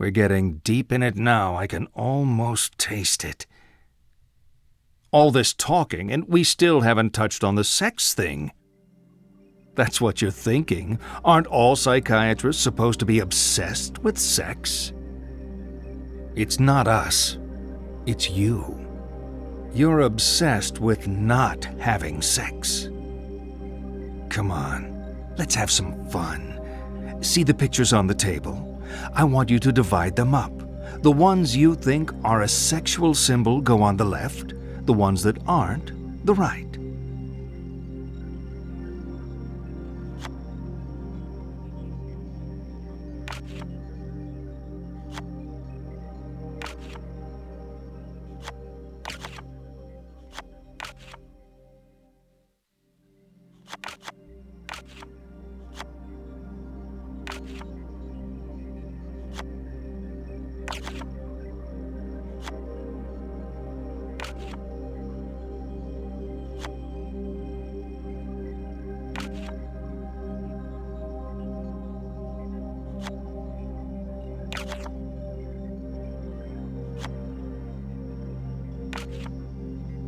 We're getting deep in it now. I can almost taste it. All this talking, and we still haven't touched on the sex thing. That's what you're thinking. Aren't all psychiatrists supposed to be obsessed with sex? It's not us. It's you. You're obsessed with not having sex. Come on, let's have some fun. See the pictures on the table? I want you to divide them up. The ones you think are a sexual symbol go on the left, the ones that aren't, the right.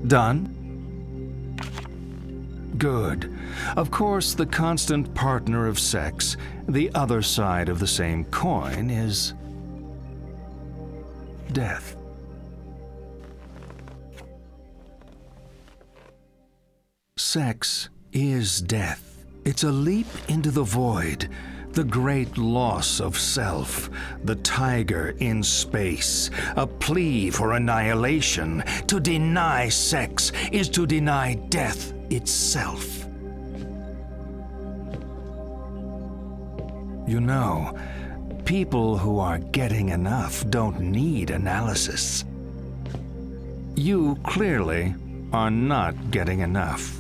Done? Good. Of course, the constant partner of sex, the other side of the same coin, is death. Sex is death. It's a leap into the void, the great loss of self, the tiger in space, a plea for annihilation. To deny sex is to deny death itself. You know, people who are getting enough don't need analysis. You clearly are not getting enough.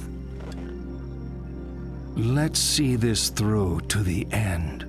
Let's see this through to the end.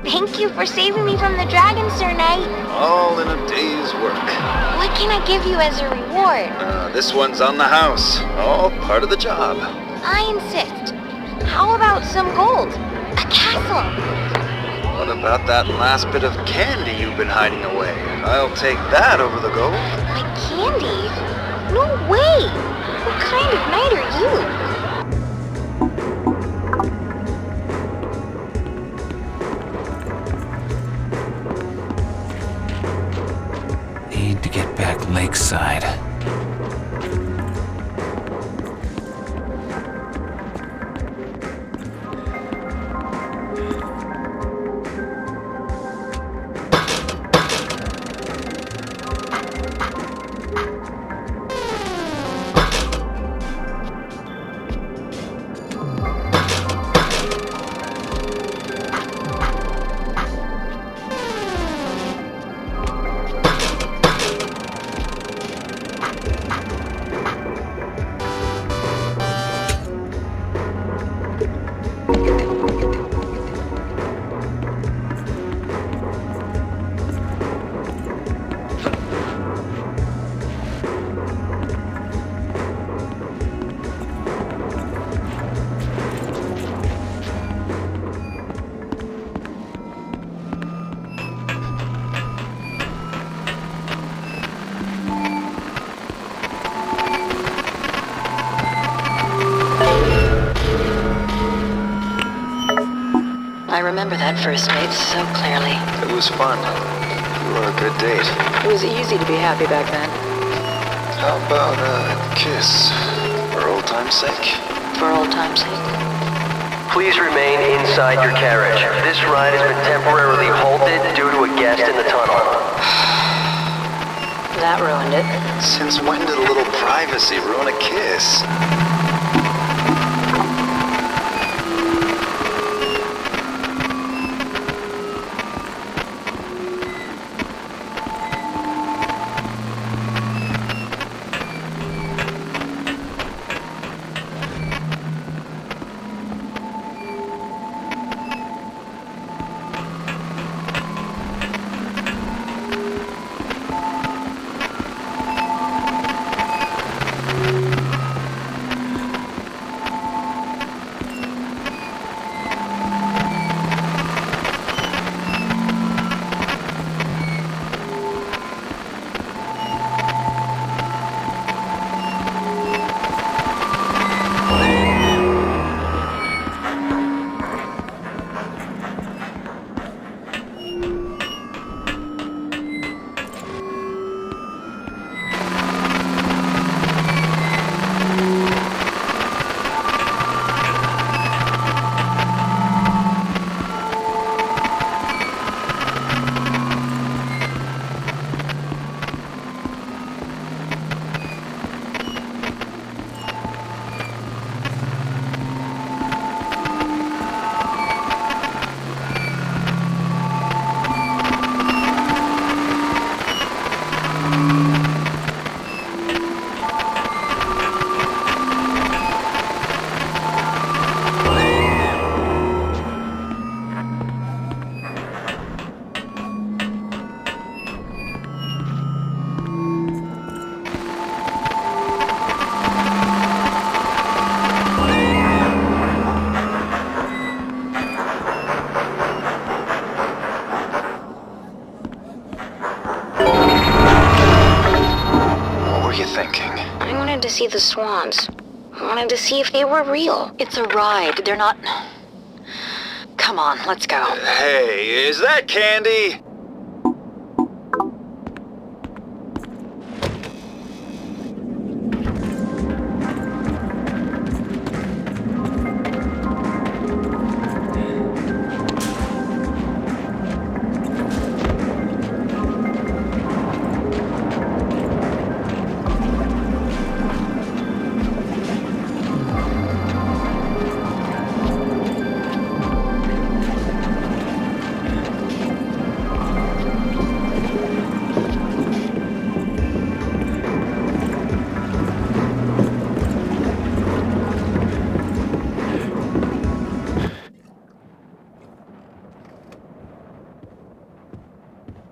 Thank you for saving me from the dragon, Sir Knight. All in a day's work. What can I give you as a reward? This one's on the house. All part of the job. I insist. How about some gold? A castle. What about that last bit of candy you've been hiding away? I'll take that over the gold. My candy? No way! What kind of knight are you? Need to get back lakeside. remember that first date so clearly. It was fun. You were a good date. It was easy to be happy back then. How about a kiss? For old time's sake? For old time's sake. Please remain inside your carriage. This ride has been temporarily halted due to a guest in the tunnel. That ruined it. Since when did a little privacy ruin a kiss? To see the swans. I wanted to see if they were real. It's a ride. They're not... Come on, let's go. Hey, is that Candy?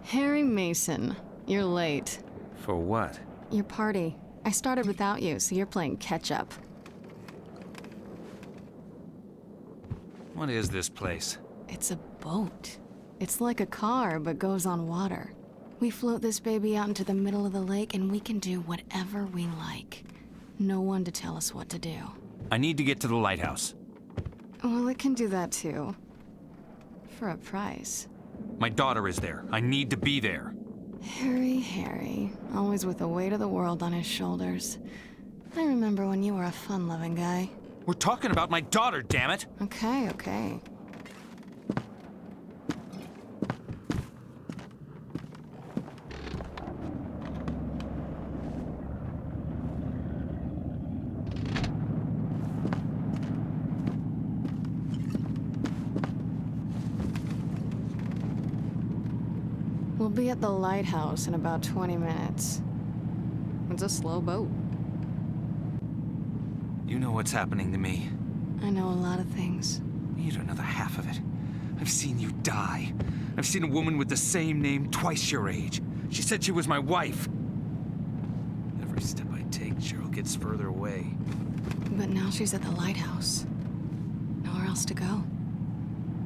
Harry Mason, you're late. For what? Your party. I started without you, so you're playing catch-up. What is this place? It's a boat. It's like a car, but goes on water. We float this baby out into the middle of the lake, and we can do whatever we like. No one to tell us what to do. I need to get to the lighthouse. Well, it can do that too. For a price. My daughter is there. I need to be there. Harry, always with the weight of the world on his shoulders. I remember when you were a fun-loving guy. We're talking about my daughter, damn it! Okay. We'll be at the lighthouse in about 20 minutes. It's a slow boat. You know what's happening to me. I know a lot of things. You don't know the half of it. I've seen you die. I've seen a woman with the same name twice your age. She said she was my wife. Every step I take, Cheryl gets further away. But now she's at the lighthouse. Nowhere else to go.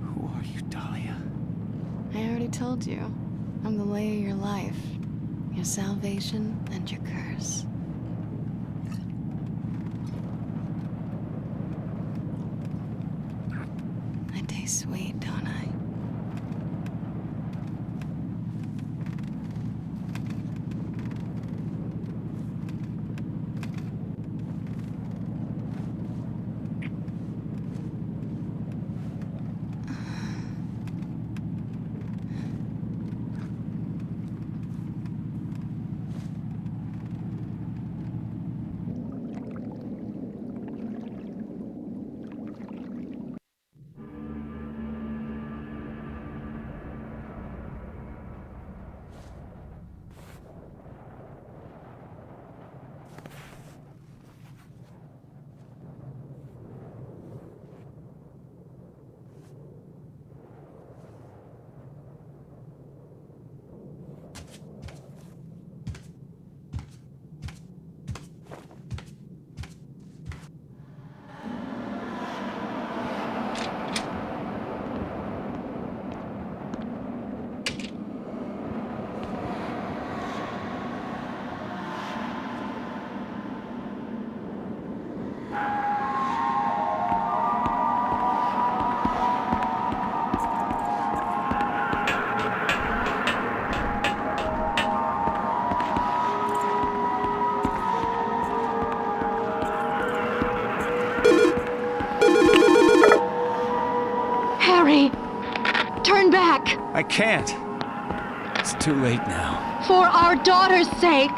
Who are you, Dahlia? I already told you. I'm the lay of your life. Your salvation and your curse. I taste sweet, don't I? I can't. It's too late now. For our daughter's sake.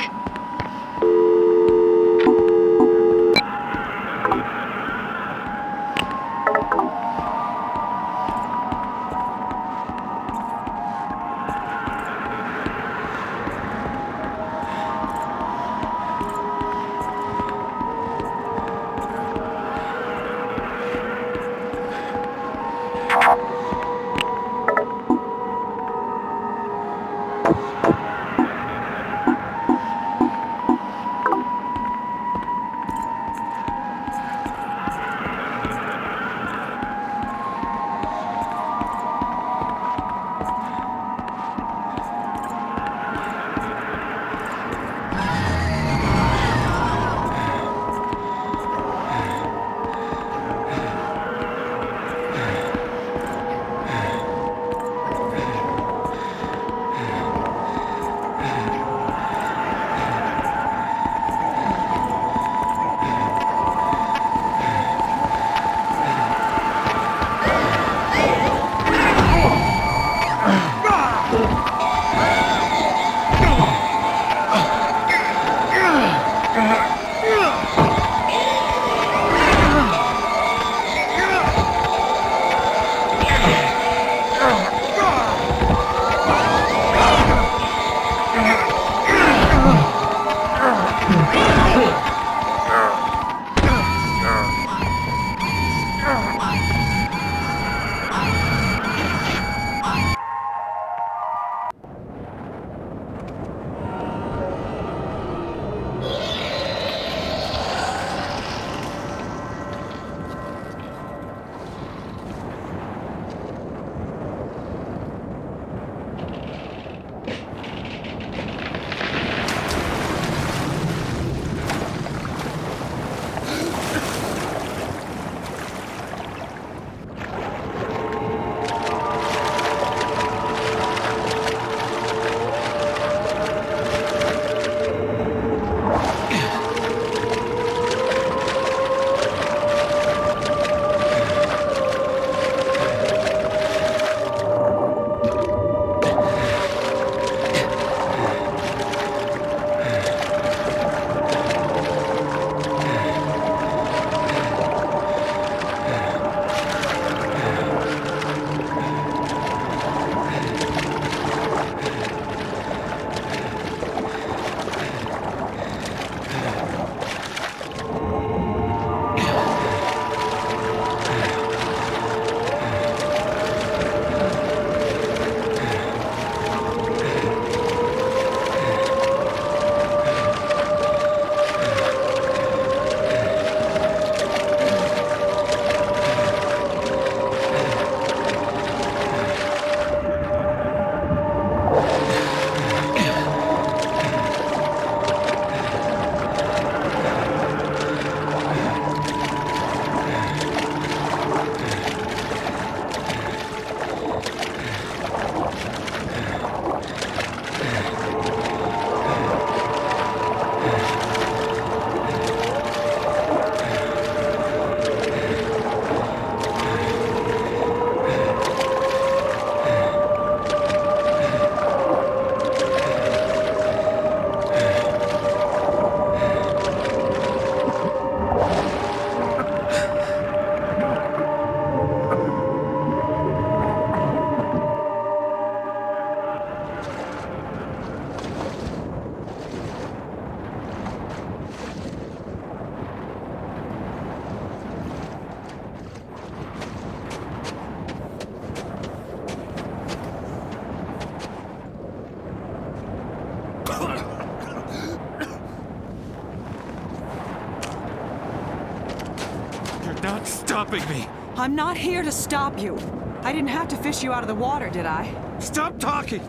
not stopping me. I'm not here to stop you. I didn't have to fish you out of the water, did I? Stop talking!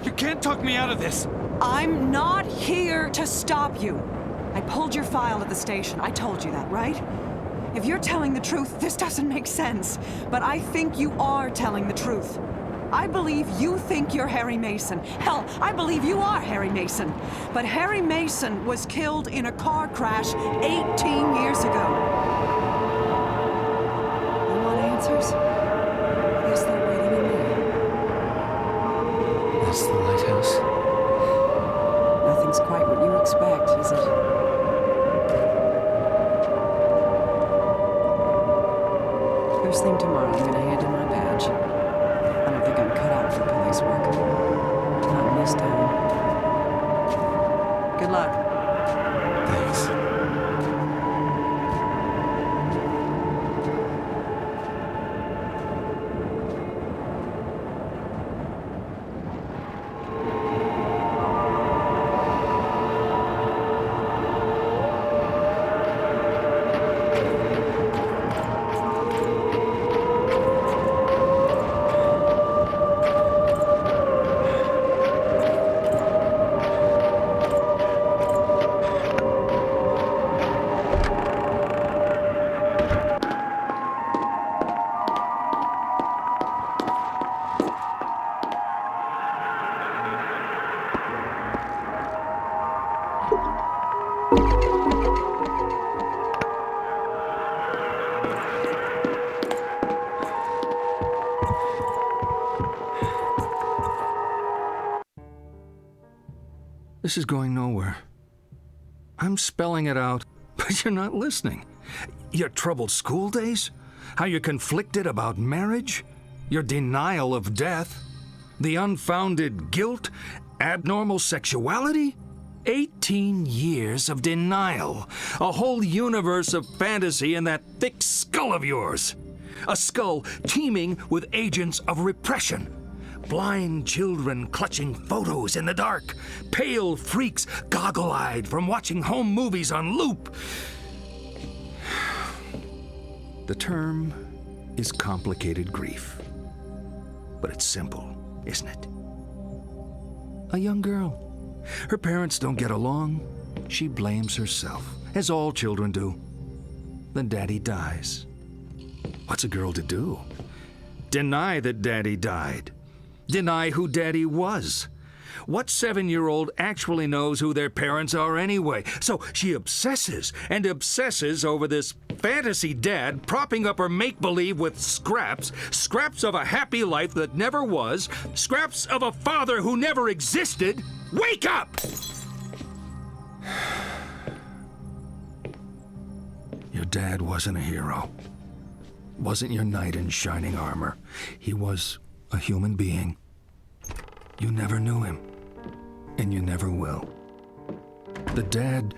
You can't talk me out of this. I'm not here to stop you. I pulled your file at the station. I told you that, right? If you're telling the truth, this doesn't make sense. But I think you are telling the truth. I believe you think you're Harry Mason. Hell, I believe you are Harry Mason. But Harry Mason was killed in a car crash 18 years ago. You want answers? I guess they're waiting in there. is the lighthouse? Nothing's quite what you expect, is it? First thing tomorrow, I'm gonna hand in my badge. I don't think I'm cut out for police work. Not in this town. Good luck. Thanks. This is going nowhere. I'm spelling it out, but you're not listening. Your troubled school days? How you're conflicted about marriage? Your denial of death? The unfounded guilt? Abnormal sexuality? 18 years of denial. A whole universe of fantasy in that thick skull of yours. A skull teeming with agents of repression. Blind children clutching photos in the dark. Pale freaks goggle-eyed from watching home movies on loop. The term is complicated grief. But it's simple, isn't it? A young girl. Her parents don't get along. She blames herself, as all children do. Then Daddy dies. What's a girl to do? Deny that Daddy died. Deny who Daddy was. What 7-year-old actually knows who their parents are anyway? So she obsesses and obsesses over this fantasy dad propping up her make-believe with scraps of a happy life that never was, scraps of a father who never existed. Wake up! Your dad wasn't a hero. Wasn't your knight in shining armor. He was a human being. You never knew him, and you never will. The dad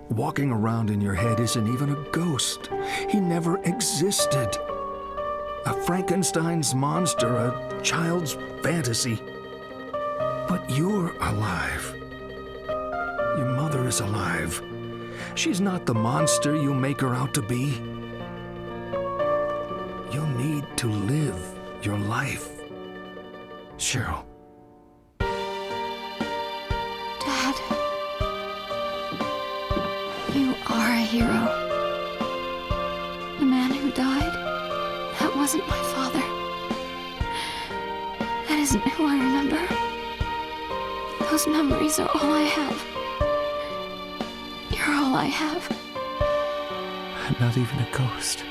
walking around in your head isn't even a ghost. He never existed. A Frankenstein's monster, a child's fantasy. But you're alive. Your mother is alive. She's not the monster you make her out to be. You need to live your life. Cheryl. Dad. You are a hero. The man who died, that wasn't my father. That isn't who I remember. Those memories are all I have. You're all I have. I'm not even a ghost.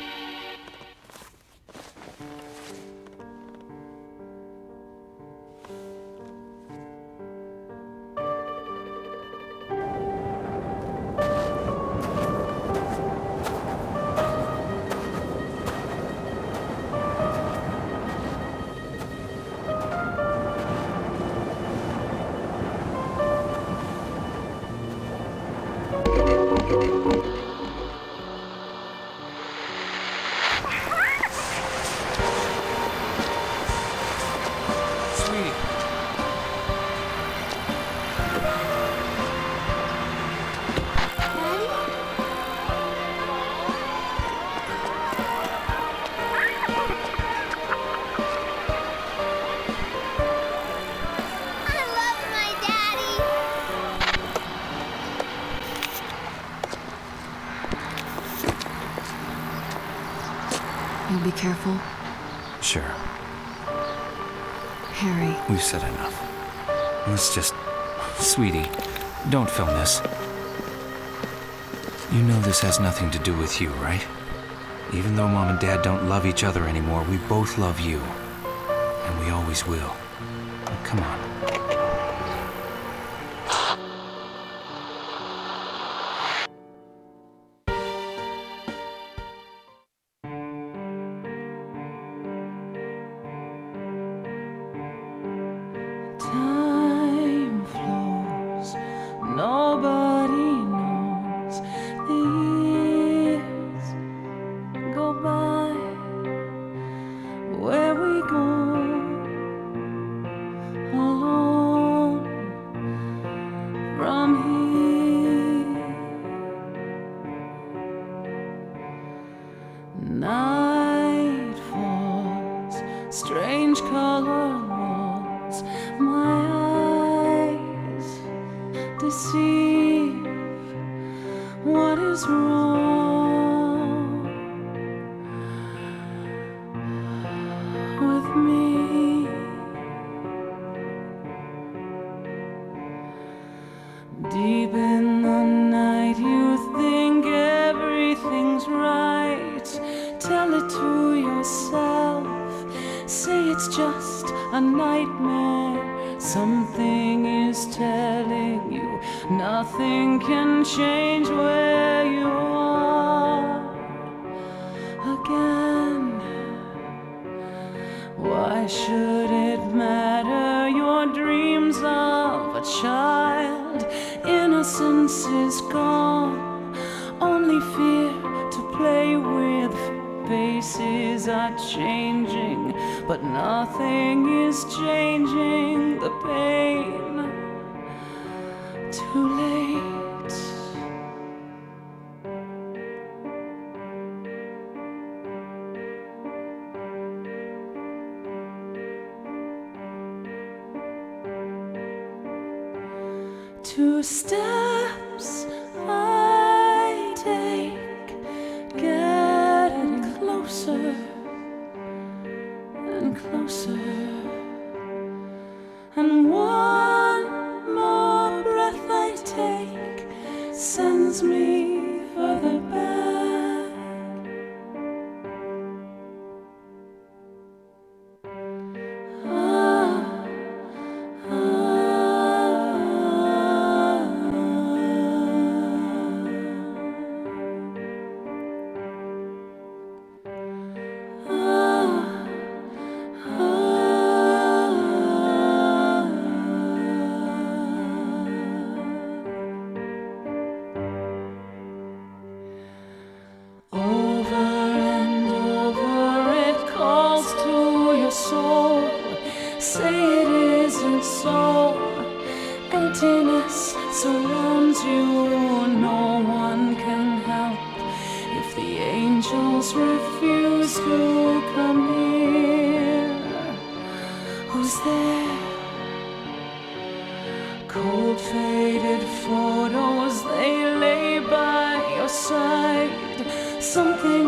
You'll be careful? Sure. Harry. We've said enough. Let's just... Sweetie, don't film this. You know this has nothing to do with you, right? Even though Mom and Dad don't love each other anymore, we both love you. And we always will. Come on. my eyes deceive? What is wrong with me? Deep in the night you think everything's right. Tell it to yourself. Say it's just a nightmare. Something is telling you nothing can change where you are again. Why should it matter? Your dreams of a child, innocence is gone. Only fear to play with. Faces are changing, but nothing is changing the pain. Too late. Two steps I take, getting closer and closer, and one more breath I take sends me further back. Say it isn't so. Emptiness surrounds you. No one can help if the angels refuse to come here. Who's there? Cold faded photos, they lay by your side. Something